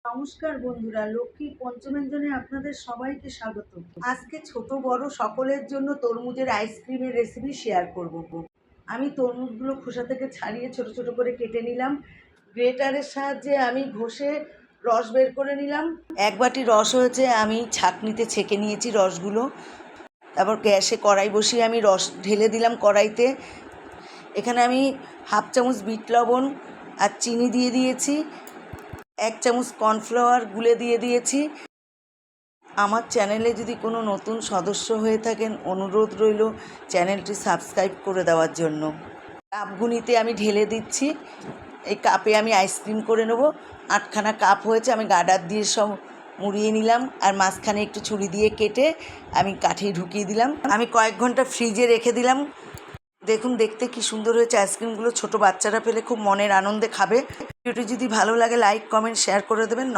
নমস্কার বন্ধুরা, লক্ষ্মীর পঞ্চমেঞ্জনে আপনাদের সবাইকে স্বাগত। আজকে ছোট বড় সকলের জন্য তরমুজের আইসক্রিমের রেসিপি শেয়ার করব। আমি তরমুজগুলো খোসা থেকে ছাড়িয়ে ছোট ছোট করে কেটে নিলাম। গ্রেটারের সাহায্যে আমি ঘষে রস বের করে নিলাম। এক বাটি রস হয়েছে, আমি ছাঁকনিতে ছেঁকে নিয়েছি রসগুলো। তারপর গ্যাসে কড়াই বসিয়ে আমি রস ঢেলে দিলাম কড়াইতে। এখানে আমি হাফ চামচ বিট লবণ আর চিনি দিয়ে দিয়েছি। 1 চামচ কর্নফ্লাওয়ার গুলে দিয়ে দিয়েছি। আমার চ্যানেলে যদি কোনো নতুন সদস্য হয়ে থাকেন, অনুরোধ রইল চ্যানেলটি সাবস্ক্রাইব করে দেওয়ার জন্য। কাপগুনিতে আমি ঢেলে দিচ্ছি। এই কাপে আমি আইসক্রিম করে নেব। 8খানা কাপ হয়েছে, আমি গার্ডার দিয়ে সব মুড়িয়ে নিলাম আর মাঝখানে একটু ছুরি দিয়ে কেটে আমি কাঠি ঢুকিয়ে দিলাম। আমি কয়েক ঘন্টা ফ্রিজে রেখে দিলাম। দেখুন দেখতে কি সুন্দর হয়েছে আইসক্রিমগুলো। ছোট বাচ্চারা পেলে খুব মনের আনন্দে খাবে। ভিডিওটি যদি ভালো লাগে লাইক কমেন্ট শেয়ার করে দেবেন।